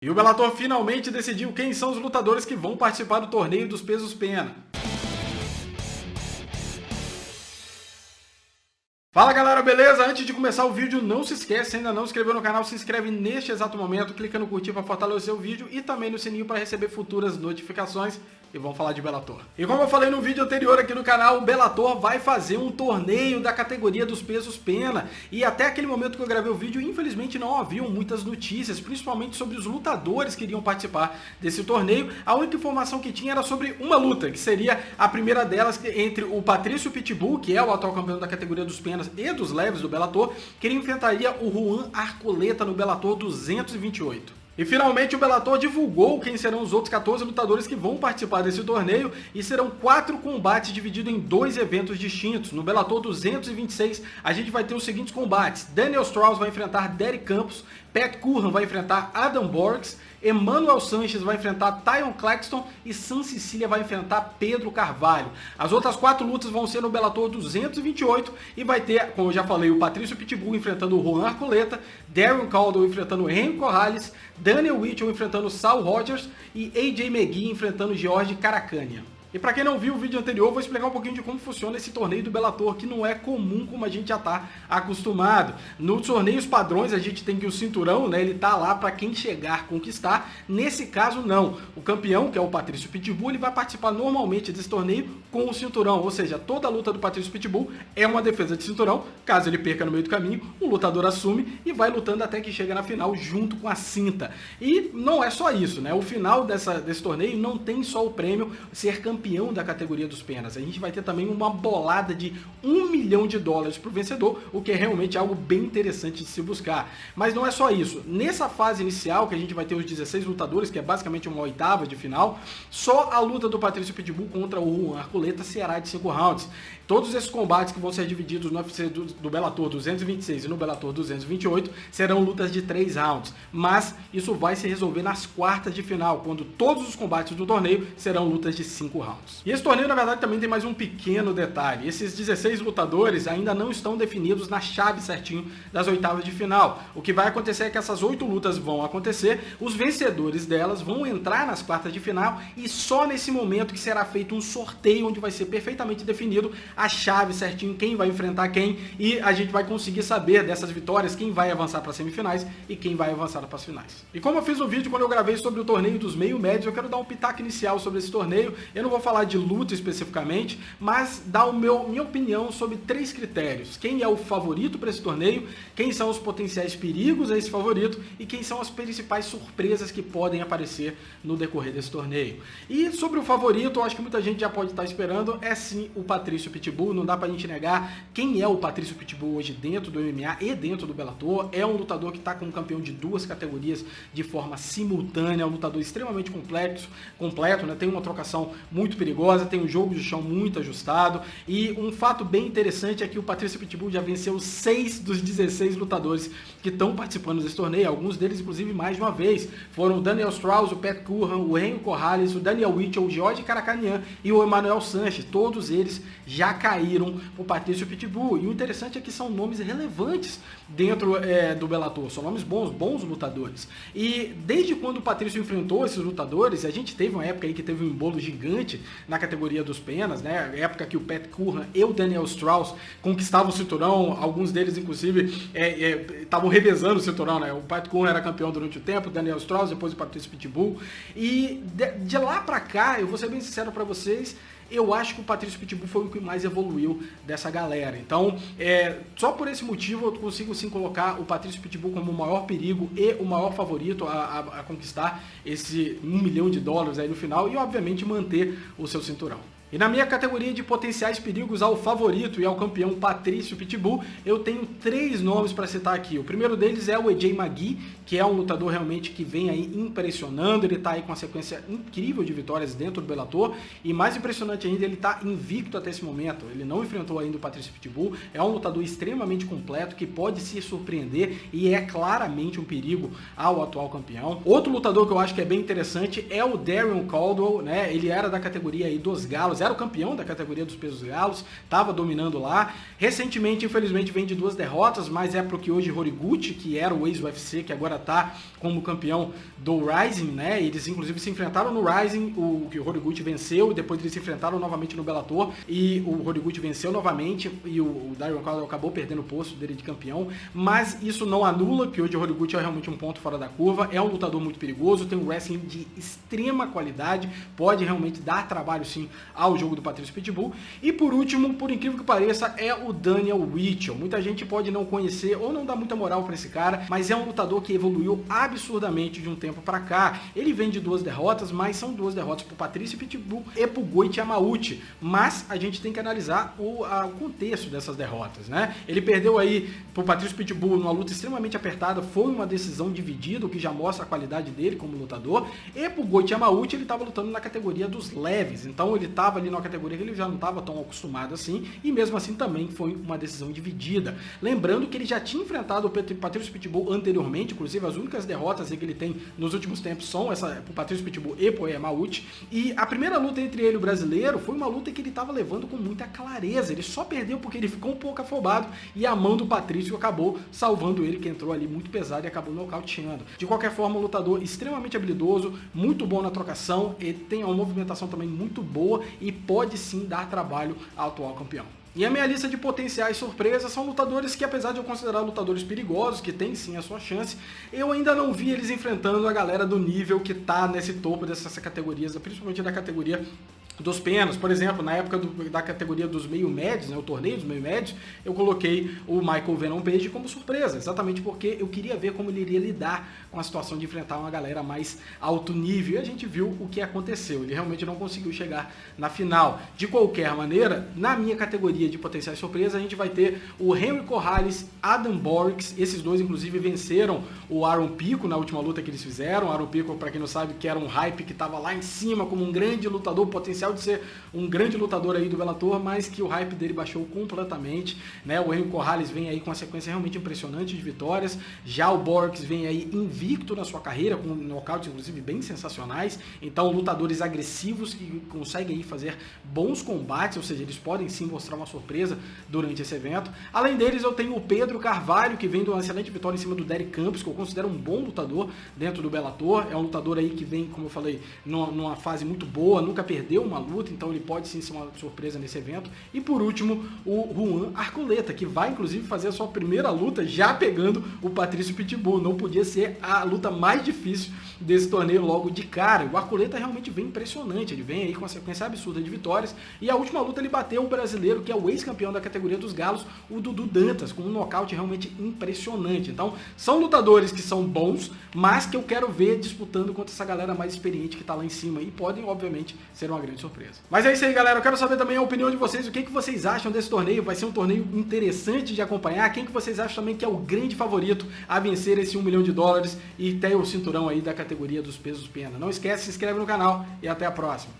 E o Bellator finalmente decidiu quem são os lutadores que vão participar do torneio dos pesos pena. Fala galera, beleza? Antes de começar o vídeo, não se esquece, se ainda não se inscreveu no canal, se inscreve neste exato momento, clica no curtir para fortalecer o vídeo e também no sininho para receber futuras notificações. E vamos falar de Bellator. E como eu falei no vídeo anterior aqui no canal, o Bellator vai fazer um torneio da categoria dos pesos pena. E até aquele momento que eu gravei o vídeo, infelizmente não haviam muitas notícias, principalmente sobre os lutadores que iriam participar desse torneio. A única informação que tinha era sobre uma luta, que seria a primeira delas entre o Patrício Pitbull, que é o atual campeão da categoria dos penas e dos leves do Bellator, que ele enfrentaria o Juan Arcoleta no Bellator 228. E finalmente o Bellator divulgou quem serão os outros 14 lutadores que vão participar desse torneio e serão 4 combates divididos em 2 eventos distintos. No Bellator 226 a gente vai ter os seguintes combates: Daniel Strauss vai enfrentar Derek Campos, Pat Curran vai enfrentar Adam Borges, Emmanuel Sanchez vai enfrentar Tyon Claxton e San Cecilia vai enfrentar Pedro Carvalho. As outras 4 lutas vão ser no Bellator 228 e vai ter, como eu já falei, o Patrício Pitbull enfrentando o Juan Arcoleta, Darren Caldwell enfrentando o Henry Corrales, Daniel Whittle enfrentando Sal Rogers e AJ McGee enfrentando George Caracania. E para quem não viu o vídeo anterior, vou explicar um pouquinho de como funciona esse torneio do Bellator, que não é comum como a gente já está acostumado. Nos torneios padrões a gente tem que o cinturão, né, ele tá lá para quem chegar conquistar. Nesse caso não. O campeão, que é o Patrício Pitbull, ele vai participar normalmente desse torneio com o cinturão, ou seja, toda a luta do Patrício Pitbull é uma defesa de cinturão. Caso ele perca no meio do caminho, o lutador assume e vai lutando até que chega na final junto com a cinta. E não é só isso, né? O final desse torneio não tem só o prêmio ser campeão da categoria dos penas. A gente vai ter também uma bolada de $1 milhão para o vencedor, o que é realmente algo bem interessante de se buscar. Mas não é só isso. Nessa fase inicial, que a gente vai ter os 16 lutadores, que é basicamente uma oitava de final, só a luta do Patrício Pitbull contra o Juan Arcoleta será de 5 rounds. Todos esses combates que vão ser divididos no UFC do Bellator 226 e no Bellator 228 serão lutas de 3 rounds. Mas isso vai se resolver nas quartas de final, quando todos os combates do torneio serão lutas de 5 rounds. E esse torneio, na verdade, também tem mais um pequeno detalhe. Esses 16 lutadores ainda não estão definidos na chave certinho das oitavas de final. O que vai acontecer é que essas 8 lutas vão acontecer, os vencedores delas vão entrar nas quartas de final e só nesse momento que será feito um sorteio onde vai ser perfeitamente definido a chave certinho, quem vai enfrentar quem, e a gente vai conseguir saber dessas vitórias quem vai avançar para as semifinais e quem vai avançar para as finais. E como eu fiz um vídeo quando eu gravei sobre o torneio dos meio-médios, eu quero dar um pitaco inicial sobre esse torneio. Eu não vou falar de luta especificamente, mas dar minha opinião sobre 3 critérios: quem é o favorito para esse torneio, quem são os potenciais perigos a esse favorito e quem são as principais surpresas que podem aparecer no decorrer desse torneio. E sobre o favorito, eu acho que muita gente já pode estar esperando, é sim o Patrício Pitbull. Não dá pra gente negar quem é o Patrício Pitbull hoje dentro do MMA e dentro do Bellator. É um lutador que está como campeão de 2 categorias de forma simultânea, é um lutador extremamente completo, né? Tem uma trocação muito perigosa, tem um jogo de chão muito ajustado, e um fato bem interessante é que o Patrício Pitbull já venceu 6 dos 16 lutadores que estão participando desse torneio, alguns deles inclusive mais de uma vez. Foram o Daniel Strauss, o Pat Curran, o Henry Corrales, o Daniel Whittle, o George Caracanian e o Emmanuel Sanchez. Todos eles já caíram o Patrício Pitbull. E o interessante é que são nomes relevantes dentro do Bellator, são nomes bons lutadores. E desde quando o Patrício enfrentou esses lutadores, a gente teve uma época aí que teve um embolo gigante na categoria dos penas, né? Época que o Pat Curran e o Daniel Strauss conquistavam o cinturão, alguns deles inclusive estavam revezando o cinturão, né? O Pat Curran era campeão durante o tempo, o Daniel Strauss, depois o Patrício Pitbull. E de lá pra cá, eu vou ser bem sincero pra vocês, eu acho que o Patrício Pitbull foi o que mais evoluiu dessa galera. Então, só por esse motivo eu consigo sim colocar o Patrício Pitbull como o maior perigo e o maior favorito a conquistar esse $1 milhão aí no final e, obviamente, manter o seu cinturão. E na minha categoria de potenciais perigos ao favorito e ao campeão Patrício Pitbull, eu tenho 3 nomes para citar aqui. O primeiro deles é o AJ McGee, que é um lutador realmente que vem aí impressionando. Ele está aí com uma sequência incrível de vitórias dentro do Bellator, e mais impressionante ainda, ele está invicto até esse momento. Ele não enfrentou ainda o Patrício Pitbull, é um lutador extremamente completo que pode se surpreender e é claramente um perigo ao atual campeão. Outro lutador que eu acho que é bem interessante é o Darren Caldwell, né? Ele era da categoria aí dos galos, galos, era o campeão da categoria dos pesos galos, estava dominando lá. Recentemente, infelizmente, vem de 2 derrotas, mas é porque hoje Horiguchi, que era o ex-UFC, que agora está como campeão do Rising, né? Eles inclusive se enfrentaram no Rising, o Horiguchi venceu, e depois eles se enfrentaram novamente no Bellator, e o Horiguchi venceu novamente, e o Darrion Caldwell acabou perdendo o posto dele de campeão, mas isso não anula que hoje o Horiguchi é realmente um ponto fora da curva, é um lutador muito perigoso, tem um wrestling de extrema qualidade, pode realmente dar trabalho sim ao jogo do Patrício Pitbull. E por último, por incrível que pareça, é o Daniel Weichel. Muita gente pode não conhecer ou não dar muita moral para esse cara, mas é um lutador que evoluiu absurdamente de um tempo para cá. Ele vem de 2 derrotas, mas são 2 derrotas pro Patrício Pitbull e pro Goiti Yamauchi. Mas a gente tem que analisar o contexto dessas derrotas, né? Ele perdeu aí pro Patrício Pitbull numa luta extremamente apertada, foi uma decisão dividida, o que já mostra a qualidade dele como lutador. E pro Goiti Yamauchi ele estava lutando na categoria dos leves, então ele estava ali numa categoria que ele já não estava tão acostumado assim, e mesmo assim também foi uma decisão dividida. Lembrando que ele já tinha enfrentado o Patrício Pitbull anteriormente, inclusive as únicas derrotas que ele tem nos últimos tempos são essa pro Patrício Pitbull e pro Yamauchi, e a primeira luta entre ele e o brasileiro foi uma luta que ele estava levando com muita clareza, ele só perdeu porque ele ficou um pouco afobado e a mão do Patrício acabou salvando ele, que entrou ali muito pesado e acabou nocauteando. De qualquer forma, um lutador extremamente habilidoso, muito bom na trocação, ele tem uma movimentação também muito boa e pode sim dar trabalho ao atual campeão. E a minha lista de potenciais surpresas são lutadores que, apesar de eu considerar lutadores perigosos, que tem sim a sua chance, eu ainda não vi eles enfrentando a galera do nível que tá nesse topo dessas categorias, principalmente da categoria dos penas. Por exemplo, na época da categoria dos meio-médios, né, o torneio dos meio-médios, eu coloquei o Michael Venom Page como surpresa, exatamente porque eu queria ver como ele iria lidar com a situação de enfrentar uma galera mais alto nível, e a gente viu o que aconteceu, ele realmente não conseguiu chegar na final. De qualquer maneira, na minha categoria de potenciais surpresas, a gente vai ter o Henry Corrales, Adam Borix, esses dois inclusive venceram o Aaron Pico na última luta que eles fizeram. O Aaron Pico, para quem não sabe, que era um hype que estava lá em cima como um grande lutador, potencial de ser um grande lutador aí do Bellator, mas que o hype dele baixou completamente, né? O Henry Corrales vem aí com uma sequência realmente impressionante de vitórias, já o Borix vem aí invicto na sua carreira, com nocautes inclusive bem sensacionais, então lutadores agressivos que conseguem aí fazer bons combates, ou seja, eles podem sim mostrar uma surpresa durante esse evento. Além deles, eu tenho o Pedro Carvalho, que vem de uma excelente vitória em cima do Derek Campos, que eu considero um bom lutador dentro do Bellator, é um lutador aí que vem, como eu falei, numa fase muito boa, nunca perdeu uma luta, então ele pode sim ser uma surpresa nesse evento. E por último, o Juan Arculeta, que vai inclusive fazer a sua primeira luta já pegando o Patrício Pitbull. Não podia ser a luta mais difícil desse torneio logo de cara. O Arculeta realmente vem impressionante, ele vem aí com uma sequência absurda de vitórias, e a última luta ele bateu o brasileiro, que é o ex-campeão da categoria dos galos, o Dudu Dantas, com um nocaute realmente impressionante. Então, são lutadores que são bons, mas que eu quero ver disputando contra essa galera mais experiente que tá lá em cima, e podem, obviamente, ser uma grande surpresa. Mas é isso aí, galera. Eu quero saber também a opinião de vocês, o que vocês acham desse torneio. Vai ser um torneio interessante de acompanhar. Quem que vocês acham também que é o grande favorito a vencer esse $1 milhão e ter o cinturão aí da categoria dos pesos pena? Não esquece, se inscreve no canal e até a próxima.